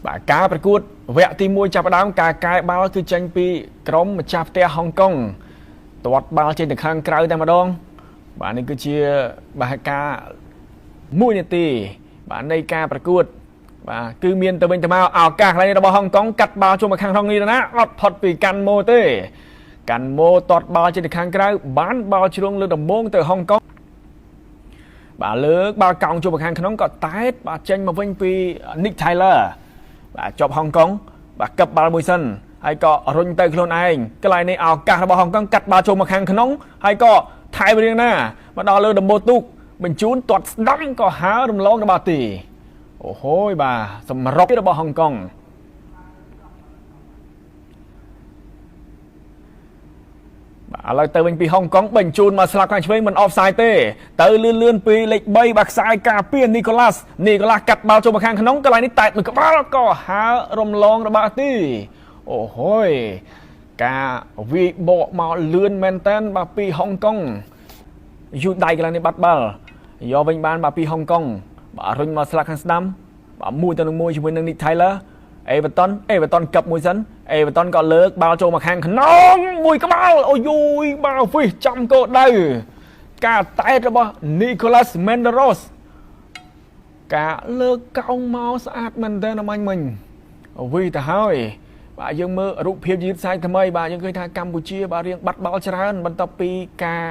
បាទការប្រកួតវគ្គទី1ចាប់ផ្ដើមការកែបាល់គឺចេញពីក្រុមម្ចាស់ផ្ទះហុងកុងទាត់បាល់ចេញទៅខាងក្រៅតែម្ដងបាទនេះគឺជាបាសការ1នាទីបាទនៃការប្រកួតបាទគឺមានទៅវិញទៅមកឱកាសខ្លះរបស់ហុងកុងកាត់បាល់ចូលមកខាងក្នុងនេះណាអត់ផុតពីកាន់ម៉ូទេកាន់ម៉ូទាត់បាល់ចេញទៅខាងក្រៅបានបាល់ជ្រុងលើដំបងទៅហុងកុងបាទលើកបាល់កោងចូលមកខាងក្នុងក៏តែតបាទចេញមកវិញពី Nick Taylor បាទជាប់ហុងកុងបាទកឹបបាល់មួយសិនហើយក៏រុញទៅខ្លួនឯងកន្លែងនេះឱកាសរបស់ហុងកុងកាត់បាល់ចូលមកខាងក្នុងហើយក៏ថែមរៀងណាមកដល់លើដំបូលទូកបញ្ជូនទាត់ស្ដាំក៏ហើរំលងរបស់ទីអូហូយបាទសម្រុករបស់ហុងកុងបាទឥឡូវទៅវិញពីហុងកុងបញ្ជូនមកស្លាប់ខាងឆ្វេងមិនអបសាយទេទៅលឿនពីលេខ3បាទខ្សែការពារនីកូឡាស់កាត់បាល់ចូលមកខាងក្នុងកន្លែងនេះតែមួយក្បាលក៏ហើររំលងរបស់ទីអូហូយការវាយបកមកលឿនមែនតើបាទពីហុងកុងយូរដៃកន្លែងនេះបាត់បាល់យកវិញបានបាទពីហុងកុងបាទរុញមកស្លាប់ខាងស្ដាំបាទមួយទៅនឹងមួយជាមួយនឹង Nick Taylor អេវ៉ាតុនកឹបមួយសិនអេវ៉ាតុនក៏លើកបាល់ចូលមកខាងក្នុងមួយក្បាលអូយូយបាល់ហ្វីសចំគោលដៅការតែតរបស់ Nicolas Menderos ការលើកកោងមកស្អាតមែនទែនអមាញ់មិញវីទៅហើយបាទយើងមើលរូបភាពយឺតសាយថ្មីបាទយើងឃើញថាកម្ពុជាបាទរៀងបាត់បាល់ច្រើនបន្ទាប់ពីការ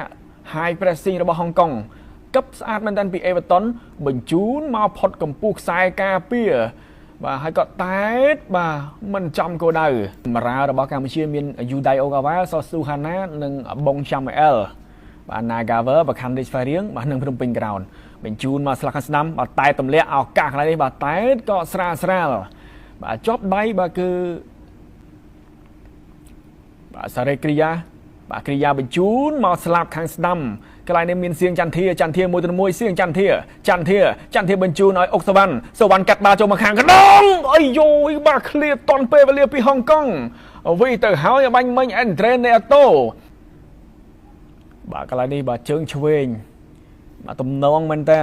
high pressing របស់ហុងកុងកឹបស្អាតមែនទែនពីអេវ៉ាតុនបញ្ជូនមកផុតកម្ពស់ខ្សែការពារបាទហើយក៏តែតបាទមិនចំគោលដៅបម្រើរបស់កម្ពុជាមានយូដៃអូកាវ៉ាល់សស៊ូហាណានិងបងឆាម៉ែអែលបាទ Nagaver បខាំឌីស្ហ្វារៀងបាទនឹងព្រំពេញក្រោនបញ្ជូនមកស្លាក់ខាងស្ដាំបាទតែទម្លាក់ឱកាសកន្លែងនេះបាទតែតក៏ស្រាលបាទជាប់ដៃបាទគឺបាទសារ៉េគ្រីយ៉ាបាទគ្រីយ៉ាបញ្ជូនមកស្លាប់ខាងស្ដាំកន្លែងនេះមានសៀងចន្ទធាមួយទៅមួយសៀងចន្ទធាបញ្ជូនឲ្យអុកសវណ្ណកាត់បាល់ចូលមកខាងក្នុងអីយូយបាទឃ្លាតន់ពេលវេលាពីហុងកុងវិញទៅហើយបាញ់មិញអេនត្រេនេតូបាទកន្លែងនេះបាទជើងឆ្វេងបាទទំនងមែនតើ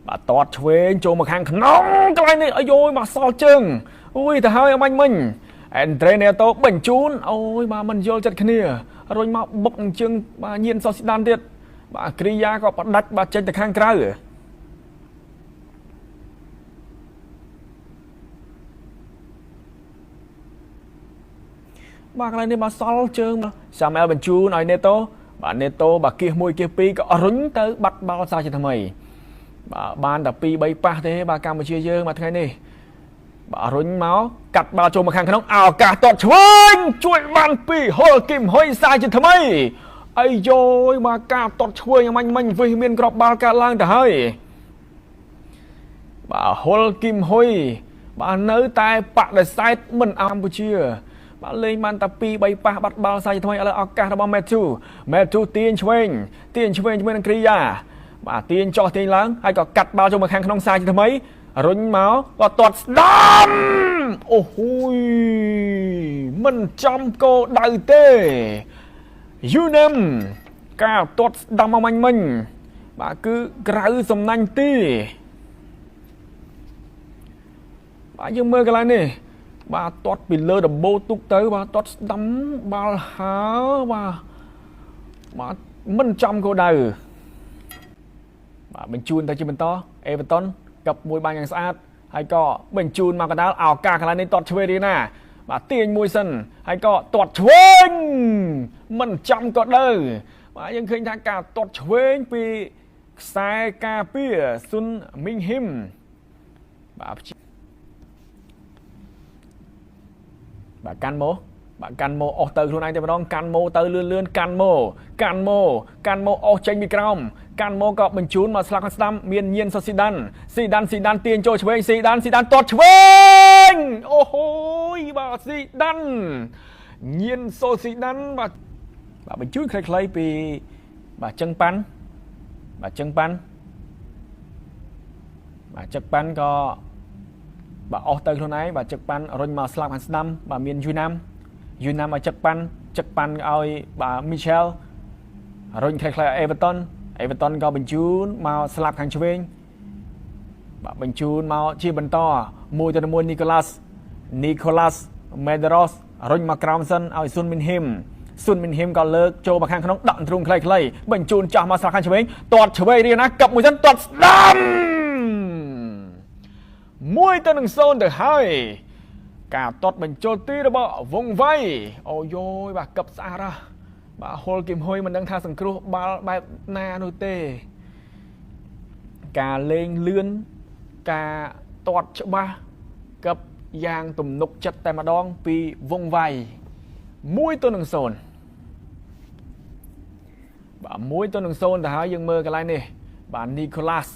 បាទតតឆ្វេងចូលមកខាងក្នុងកន្លែងនេះអីយូយបាទសល់ជើងវិញទៅហើយបាញ់មិញអេនត្រេនេតូបញ្ជូនអូយបាទមិនយល់ចិត្តគ្នារុញមកបុកអញ្ជើញបាទញៀនសោះស៊ីដានទៀតបាទគ្រីយ៉ាក៏ផ្ដាច់បាទចេញទៅខាងក្រៅបាទកន្លែងនេះបាទសល់ជើងសាម៉ែលបញ្ជូនឲ្យនេតូបាទគៀស1គៀស2ក៏រុញទៅបាត់បាល់សាជាថ្មីបាទបានតែ2 3ប៉ះទេបាទកម្ពុជាយើងបាទថ្ងៃនេះបាទរុញមកកាត់បាល់ចូលមកខាងក្នុងឱកាសទាត់ឆ្វេងជួយបានពីហុលគីមហ៊ុយសាជាថ្មីអីយយមកការទាត់ឆ្វេងអមាញ់មិញវិសមានក្របបាល់កាត់ឡើងទៅហើយបាទហុលគីមហ៊ុយបាទនៅតែបដិសេធមិនឲ្យកម្ពុជាបាទលេងបានតែ2 3ប៉ះបាត់បាល់សាជាថ្មីឥឡូវឱកាសរបស់ Matthew ទាញឆ្វេងជាមួយនឹងគ្រីយ៉ាបាទទាញចោះទាញឡើងហើយក៏កាត់បាល់ចូលមកខាងក្នុងសាជាថ្មីរុញមកក៏ទាត់ស្ដាំអូហូយមិនចំគោលដៅទេយូណាំការទាត់ស្ដាំមកមិញបាទគឺក្រៅសំណាញ់ទីបាទយើងមើលកន្លែងនេះបាទទាត់ពីលើដំបូលទុកទៅបាទទាត់ស្ដាំបាល់ហើបាទមិនចំគោលដៅបាទបញ្ជូនទៅជាបន្តអេវ៉ាតុនកັບមួយបានយ៉ាងស្អាតហើយក៏បញ្ជូនមកកណ្ដាលឱកាសកន្លែងនេះទាត់ឆ្វេងរៀងណាបាទទាញមួយសិនហើយក៏ទាត់ឆ្វេងមិនចំក៏ទៅបាទយើងឃើញថាការទាត់ឆ្វេងពីខ្សែការពារស៊ុនមីងហ៊ីមបាទកាន់ម៉ូអស់ទៅខ្លួនឯងតែម្ដងកាន់ម៉ូទៅលឿនកាន់ម៉ូអស់ចេញពីក្រោមកាន់ម៉ូក៏បញ្ជូនមកស្លាក់ខាងស្ដាំមានញៀនសុសស៊ីដានទាញចូលឆ្វេងស៊ីដានទាត់ឆ្វេងអូហូយបាទស៊ីដានញៀនសុសស៊ីដានបាទបញ្ជូនខ្លីៗពីបាទចឹងប៉ាន់ក៏បាទអស់ទៅខ្លួនឯងបាទចឹកប៉ាន់រុញមកស្លាប់ខាងស្ដាំបាទមានយូណាំឲ្យចឹកប៉ាន់ឲ្យបាទមីឆែលរុញខ្លីៗអេវ៉ាតុនក៏បញ្ជូនមកស្លាប់ខាងឆ្វេង បញ្ជូនមកជាបន្តមួយទៅមួយនីកូឡាសមេដេរ៉ូសរុញមកក្រោមសិនឲ្យស៊ុនមីនហ៊ីមក៏លើកចូលមកខាងក្នុងដាក់ទ្រូងខ្លីៗបញ្ជូនចាស់មកស្រាខាងឆ្វេងទាត់ឆ្វេងរៀងណាកាប់មួយសិនទាត់ស្ដាំ1-0ទៅហើយការទាត់បញ្ចូលទីរបស់វងវៃអូយយបាទកាប់ស្អាតហ่ะបាទហុលគឹមហ៊ុយមិនដឹងថាសង្គ្រោះបាល់បែបណានោះទេការលេងលឿនការទាត់ច្បាស់កាប់យ៉ាងទំនុកចិត្តតែម្ដងពីវងវៃ1-0បាទ1-0ទៅហើយយើងមើលកន្លែងនេះបាទនីកូឡាស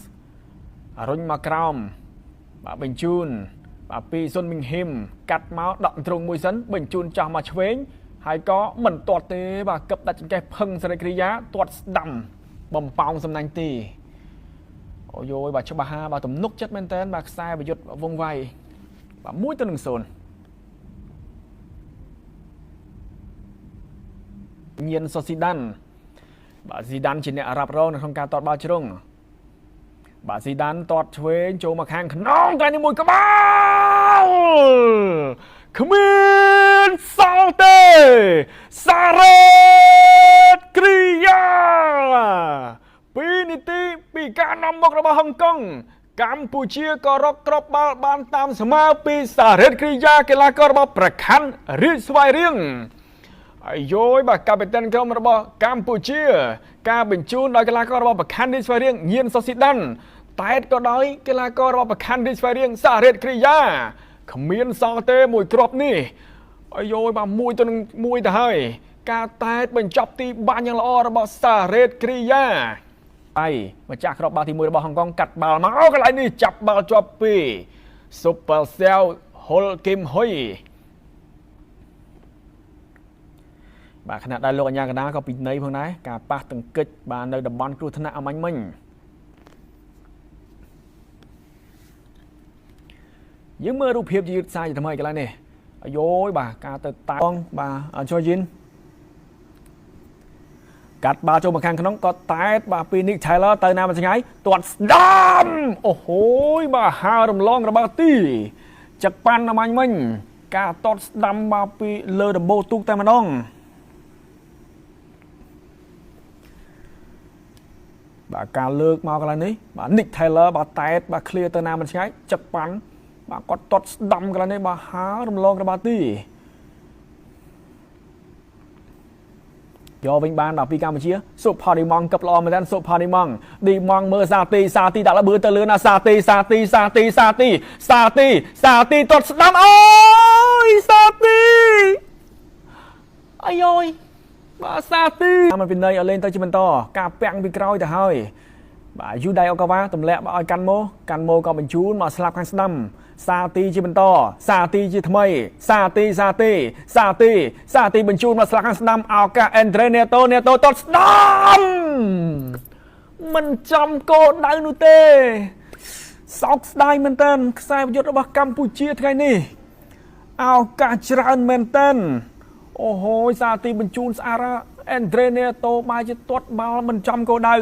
រុញមកក្រោមបាទបញ្ជូនបាទពីស៊ុនមីងហ៊ីមកាត់មកដកទ្រង់មួយសិនបញ្ជូនចាស់មកឆ្វេងហើយក៏មិនទាត់ទេបាទកឹបដាច់ចង្កេះផឹងសេរីក្រិយាទាត់ស្ដាំបំប៉ោងសំណាញ់ទីអូយយបាទច្បាស់ហាបាទទំនុកចិត្តមែនតើបាទខ្សែប្រយុទ្ធវងវៃបាទ1-0ញៀនសូស៊ីដានបាទស៊ីដានជាអ្នករ៉ាប់រងនៅក្នុងការទាត់បាល់ជ្រុងបាទស៊ីដានទាត់ឆ្វេងចូលមកខាងក្នុងតែនេះមួយក្បាលគ្មានសល់ទេសារ៉េតគ្រីយ៉ា2នាទីពីការនាំមុខរបស់ហុងកុងកម្ពុជាក៏រកគ្រាប់បាល់បានតាមស្មើពីសារ៉េតគ្រីយ៉ាកីឡាកររបស់ប្រខាន់រាជស្វាយរៀងអាយយបាទកាពីតានក្រុមរបស់កម្ពុជាការបញ្ជូនដោយកីឡាកររបស់ប្រខាន់រាជស្វាយរៀងញៀនសូស៊ីដានតែក៏ដោយកីឡាកររបស់ប្រខាន់រាជស្វាយរៀងសារ៉េតគ្រីយ៉ាគ្មានសល់ទេមួយគ្រាប់នេះអាយយបាទ1-1ទៅហើយការតែតបញ្ចប់ទីបាញ់យ៉ាងល្អរបស់សារ៉េតគ្រីយ៉ាហើយម្ចាស់គ្រាប់បាល់ទី1របស់ហុងកុងកាត់បាល់មកកន្លែងនេះចាប់បាល់ជាប់ពីស៊ុបប៉ាសែវហុលគឹមហ៊ុយបាទខណៈដែលលោកអញ្ញាកណ្ដាក៏ពីនៃផងដែរការប៉ះទង្គិចបាទនៅតំបន់គ្រោះថ្នាក់អមាញ់មិញយើងមើលរូបភាពយឺតសាយថ្មីកន្លែងនេះអាយយបាទការទៅតាំងបាទជួយយិនកាត់បាល់ចូលមកខាងក្នុងក៏តែតបាទពីនីកថៃឡឺទៅណាមិនឆ្ងាយទាត់ស្ដាំអូហូយបាទហើរំលងរបស់ទីចឹកប៉ាន់អមាញ់មិញការទាត់ស្ដាំបាទពីលើដំបូលទូកតែម្ដងបាទការលើកមកកន្លែងនេះបាទ Nick Taylor បាទតែតបាទ clear ទៅណាមិនឆ្ងាយចឹកប៉ាន់បាទគាត់ទាត់ស្ដាំកន្លែងនេះបាទហើរំលងរបស់ទីយកវិញបានដល់ពីកម្ពុជាសុផាឌីម៉ងកឹបល្អមែនទេសុផាឌីម៉ងឌីម៉ងមើលសាទីដាក់លបឿទៅលឿនណាសាទីទាត់ស្ដាំអូយសាទីអាយយបាទសាទីមិនពីណៃឲ្យលេងទៅជាបន្តការពាំងពីក្រោយទៅហើយបាទយូដៃអូកាវ៉ាទម្លាក់មកឲ្យកាន់ម៉ូក៏បញ្ជូនមកស្លាប់ខាងស្ដាំសាទីជាបន្តសាទីជាថ្មីសាទីបញ្ជូនមកស្លាប់ខាងស្ដាំឱកាសអេនដ្រេនេតូទាត់ស្ដាំមិនចំគោលដៅនោះទេសោកស្ដាយមែនតើខ្សែប្រយុទ្ធរបស់កម្ពុជាថ្ងៃនេះឱកាសច្រើនមែនតើអូហូយសាទីបញ្ជូនស្អាតអេនដ្រេនេតូបាយជាទាត់បាល់មិនចំគោលដៅ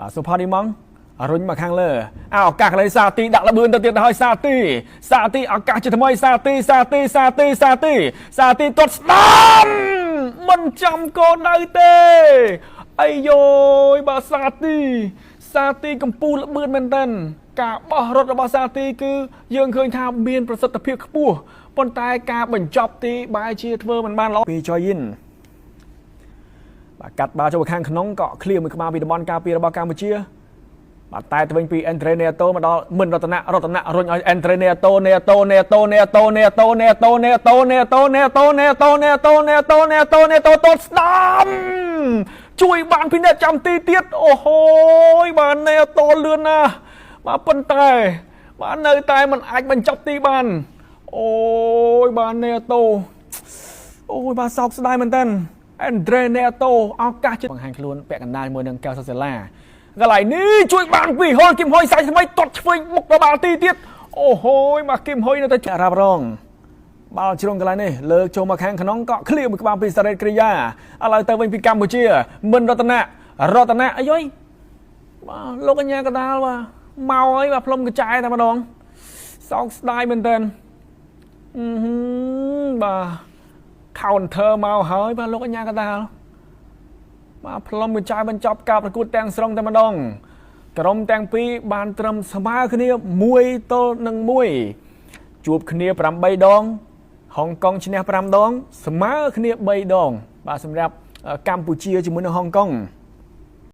បាទសុផាឌីម៉ងរុញមកខាងលើឱកាសកន្លែងសាទីដាក់លបឿនទៅទៀតទៅហើយសាទីឱកាសជាថ្មីសាទីទាត់ស្ដាំមិនចំគោលដៅទេអាយយបាទសាទីកម្ពុជាល្បឿនមែនតើការបោះរត់របស់សាទីគឺយើងឃើញថាមានប្រសិទ្ធភាពខ្ពស់ប៉ុន្តែការបញ្ចប់ទីបែរជាធ្វើមិនបានល្អពីចយយិនបាទកាត់បាល់ចូលខាងក្នុងក៏ឃ្លៀមួយក្បាលពីតំបន់ការពាររបស់កម្ពុជាបាទតែទៅវិញពីអេនដ្រេនេតូមកដល់មិនរតនៈរុញឲ្យអេនដ្រេនេតូទាត់ស្ដាំជួយបានពីអ្នកចាំទីទៀតអូហូយបាទនេតូលឿនណាស់បាទប៉ុន្តែបាទនៅតែមិនអាចបញ្ចប់ទីបានអូយបាទនេតូអូយបាទសោកស្ដាយមែនតើអេនដ្រេនេតូឱកាសជិតបង្ហាញខ្លួនពាក់កណ្ដាលជាមួយនឹងកែវសាសេឡាកន្លែងនេះជួយបានពីហុលគឹមហ៊ុយសាច់ថ្មីទាត់ឆ្វេងមុខដល់បាល់ទីទៀត អូហូយមកគឹមហុយនៅតែរ៉ាប់រងបាល់ជ្រុងកន្លែងនេះលើកចូលមកខាងក្នុងក៏ឃ្លៀវមួយក្បាលពីសារ៉េតគ្រីយ៉ាឥឡូវទៅវិញពីកម្ពុជាមិនរតនៈអាយុយបាទលោកកញ្ញាកដាលបាទមកហើយបាទផ្លុំកញ្ចែតែម្ដងសោកស្ដាយមែនតើបាទ counter មកហើយបាទលោកកញ្ញាកដាលបាទផ្លុំកញ្ចែបញ្ចប់ការប្រកួតទាំងស្រុងតែម្ដងក្រុមទាំងពីរបានត្រឹមស្មើគ្នា1-1ជួបគ្នា8ដងហុងកុងឈ្នះ5ដងស្មើគ្នា3ដងបាទសម្រាប់កម្ពុជាជាមួយនឹងហុងកុង